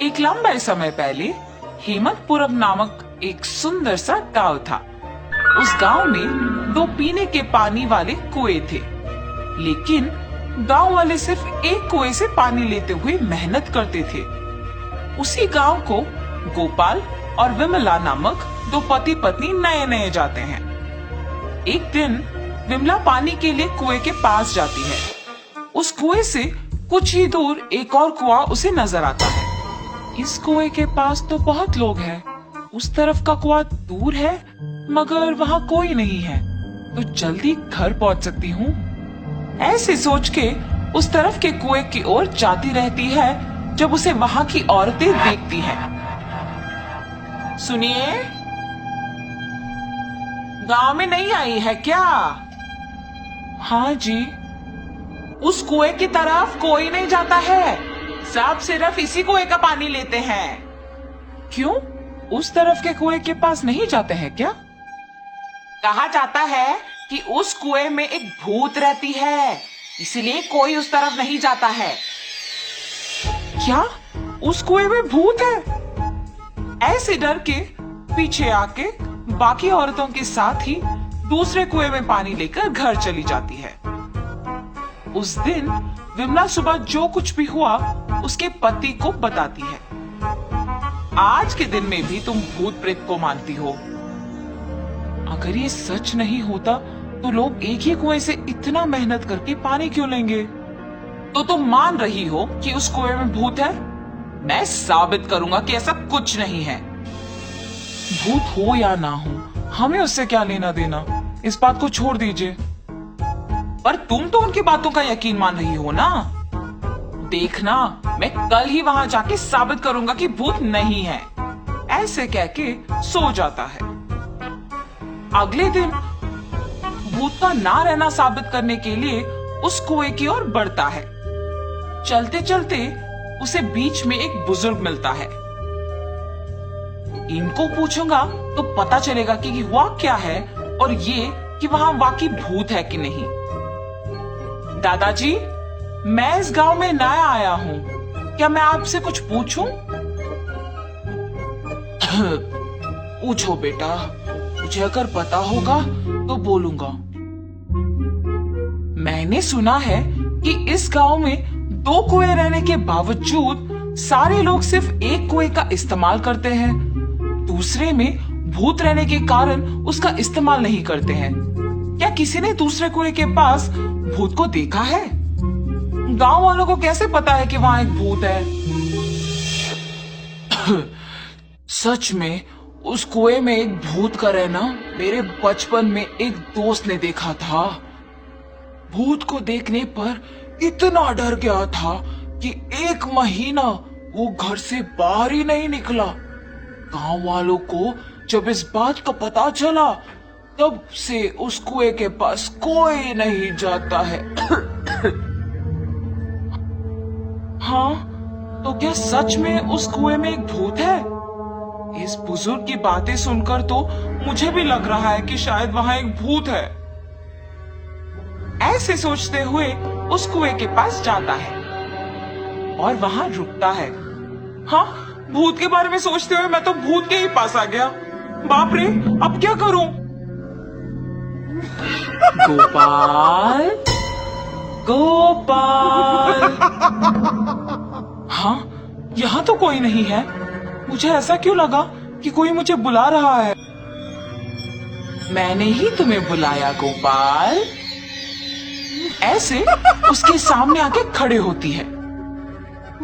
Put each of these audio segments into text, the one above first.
एक लंबे समय पहले हेमंतपुरम नामक एक सुंदर सा गांव था। उस गांव में दो पीने के पानी वाले कुएं थे, लेकिन गांव वाले सिर्फ एक कुएं से पानी लेते हुए मेहनत करते थे। उसी गांव को गोपाल और विमला नामक दो पति पत्नी नए नए जाते हैं। एक दिन विमला पानी के लिए कुएं के पास जाती है। उस कुएं से कुछ ही दूर एक और कुआं उसे नजर आता है। इस कुएं के पास तो बहुत लोग हैं, उस तरफ का कुआं दूर है मगर वहाँ कोई नहीं है, तो जल्दी घर पहुँच सकती हूँ। ऐसे सोच के उस तरफ के कुएं की ओर जाती रहती है जब उसे वहाँ की औरतें देखती हैं। सुनिए, गांव में नहीं आई है क्या? हाँ जी। उस कुएं की तरफ कोई नहीं जाता है, सब सिर्फ इसी कुएं का पानी लेते हैं। क्यों, उस तरफ के कुएं के पास नहीं जाते हैं क्या? कहा जाता है कि उस कुएं में एक भूत रहती है, इसलिए कोई उस तरफ नहीं जाता है। क्या उस कुएं में भूत है? ऐसे डर के पीछे आके बाकी औरतों के साथ ही दूसरे कुएं में पानी लेकर घर चली जाती है। उस दिन विमला सुबह जो कुछ भी हुआ उसके पति को बताती है। आज के दिन में भी तुम भूत प्रेत को मानती हो। अगर ये सच नहीं होता तो लोग एक ही कुएं से इतना मेहनत करके पानी क्यों लेंगे? तो तुम मान रही हो कि उस कुएं में भूत है? मैं साबित करूंगा कि ऐसा कुछ नहीं है। भूत हो या ना हो, हमें उससे क्या लेना देना, इस बात को छोड़ दीजिए। पर तुम तो उनकी बातों का यकीन मान रही हो ना? देखना, मैं कल ही वहां जाके साबित करूंगा कि भूत नहीं है। ऐसे कह के सो जाता है। अगले दिन भूत का ना रहना साबित करने के लिए उस कुएं की ओर बढ़ता है। चलते चलते उसे बीच में एक बुजुर्ग मिलता है। इनको पूछूंगा तो पता चलेगा कि हुआ क्या है और ये कि वहां वाकई भूत है कि नहीं। दादाजी, मैं इस गांव में नया आया हूँ, क्या मैं आपसे कुछ पूछूं? पूछो बेटा, मुझे अगर पता होगा तो बोलूंगा। मैंने सुना है कि इस गांव में दो कुएं रहने के बावजूद सारे लोग सिर्फ एक कुएं का इस्तेमाल करते हैं, दूसरे में भूत रहने के कारण उसका इस्तेमाल नहीं करते हैं। क्या किसी ने दूसरे कुएं के पास भूत को देखा है? गांव वालों को कैसे पता है कि वहां एक भूत है? सच में उस कुएं में एक भूत का रहना मेरे बचपन में एक दोस्त ने देखा था। भूत को देखने पर इतना डर गया था कि 1 महीना वो घर से बाहर ही नहीं निकला। गांव वालों को जब इस बात का पता चला तब से उस कुएं के पास कोई नहीं जाता है। हाँ, तो क्या सच में उस कुएं में एक भूत है? इस बुजुर्ग की बातें सुनकर तो मुझे भी लग रहा है कि शायद वहां एक भूत है। ऐसे सोचते हुए उस कुएं के पास जाता है और वहां रुकता है। हाँ, भूत के बारे में सोचते हुए मैं तो भूत के ही पास आ गया। बाप रे, अब क्या करूं? गोपाल, गोपाल। हाँ, यहाँ तो कोई नहीं है। मुझे ऐसा क्यों लगा कि कोई मुझे बुला रहा है? मैंने ही तुम्हें बुलाया गोपाल। ऐसे उसके सामने आके खड़े होती है।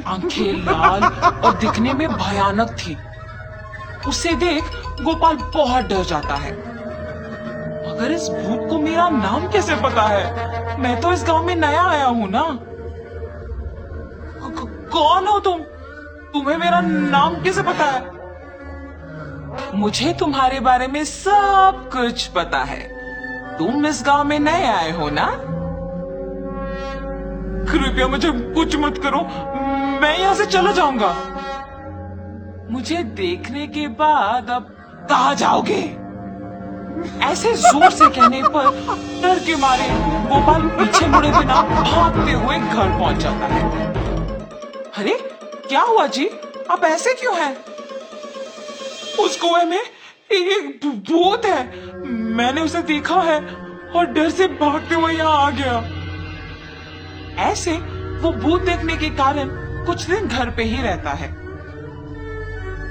आंखें लाल और दिखने में भयानक थी। उसे देख गोपाल बहुत डर जाता है। मगर इस भूत को मेरा नाम कैसे पता है? मैं तो इस गांव में नया आया हूँ ना। कौन हो तुम? तुम्हें मेरा नाम कैसे पता है? मुझे तुम्हारे बारे में सब कुछ पता है। तुम इस गांव में नए आए हो ना? कृपया मुझे कुछ मत करो, मैं यहाँ से चला जाऊंगा। मुझे देखने के बाद अब कहाँ जाओगे? ऐसे जोर से कहने पर डर के मारे गोपाल पीछे मुड़े बिना भागते हुए घर पहुंच जाता है। अरे क्या हुआ जी? आप ऐसे क्यों हैं? उस कुएं में एक भूत है। मैंने उसे देखा है और डर से भागते हुए यहाँ आ गया। ऐसे वो भूत देखने के कारण कुछ दिन घर पे ही रहता है।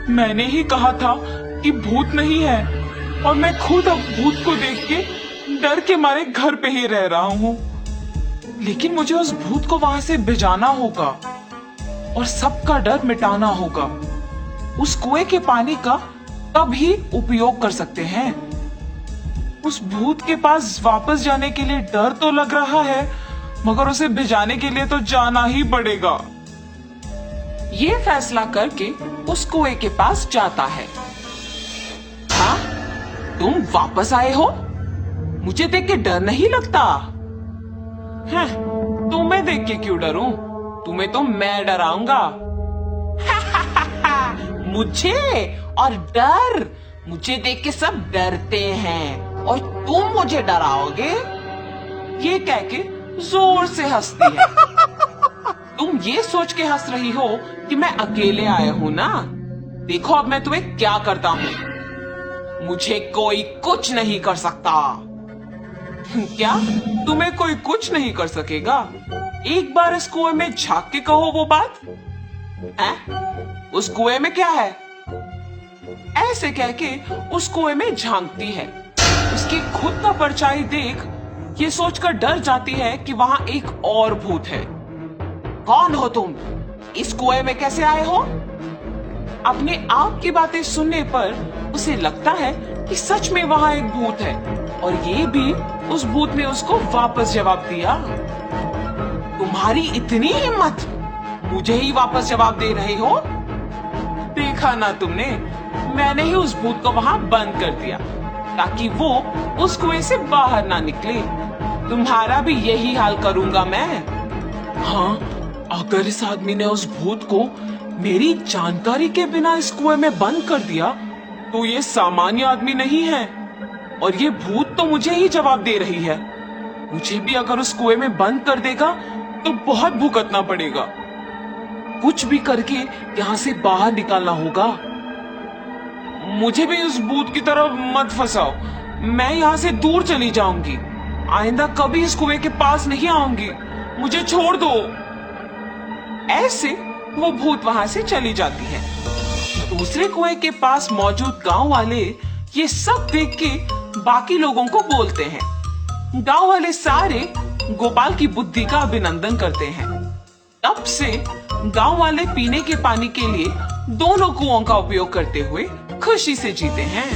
मैंने ही कहा था कि भूत नहीं है और मैं खुद अब भूत को देख के डर के मारे घर पे ही रह रहा हूँ। लेकिन मुझे उस भूत को वहां से भिजाना होगा और सबका डर मिटाना होगा। उस कुएं के पानी का तभी उपयोग कर सकते हैं। उस भूत के पास वापस जाने के लिए डर तो लग रहा है, मगर उसे भिजाने के लिए तो जाना ही पड़ेगा। ये फैसला करके उस कुएं के पास जाता है। हाँ, तुम वापस आए हो? मुझे देख के डर नहीं लगता? हाँ, तुम्हें देख के क्यों डरूं? तुम्हें तो मैं डराऊंगा। मुझे और डर? मुझे देख के सब डरते हैं और तुम मुझे डराओगे? ये कह के जोर से हंसती है। तुम ये सोच के हंस रही हो कि मैं अकेले आया हूं ना? देखो अब मैं तुम्हें क्या करता हूं। मुझे कोई कुछ नहीं कर सकता। क्या तुम्हें कोई कुछ नहीं कर सकेगा? एक बार इस कुएं में झांक के कहो वो बात। उस कुएं में क्या है? ऐसे कह के उस कुएं में झांकती है। उसकी खुद का परछाई देख ये सोचकर डर जाती है कि वहां एक और भूत है। कौन हो तुम? इस कुएं में कैसे आए हो? अपने आप की बातें सुनने पर उसे लगता है कि सच में वहां एक भूत है और ये भी उस भूत ने उसको वापस जवाब दिया। तुम्हारी इतनी हिम्मत, मुझे ही वापस जवाब दे रहे हो? देखा ना तुमने, मैंने ही उस भूत को वहां बंद कर दिया ताकि वो उस कुएं से बाहर ना निकले। तुम्हारा भी यही हाल करूंगा मैं। हाँ, अगर इस आदमी ने उस भूत को मेरी जानकारी के बिना इस कुएं में बंद कर दिया तो ये सामान्य आदमी नहीं है और ये भूत तो मुझे ही जवाब दे रही है। मुझे भी अगर उस कुएं में बंद कर देगा तो बहुत भुगतना पड़ेगा। कुछ भी करके यहाँ से बाहर निकालना होगा। मुझे भी उस भूत की तरफ मत फंसाओ। मैं यहाँ से दूर चली जाऊंगी। आइंदा कभी इस कुएं के पास नहीं आऊंगी। मुझे छोड़ दो। ऐसे वो भूत वहां से चली जाती है। दूसरे कुएं के पास मौजूद गांव वाले ये सब देख के बाकी लोगों को बोलते हैं। गांव वाले सारे गोपाल की बुद्धि का अभिनंदन करते हैं। तब से गांव वाले पीने के पानी के लिए दोनों कुओं का उपयोग करते हुए खुशी से जीते हैं।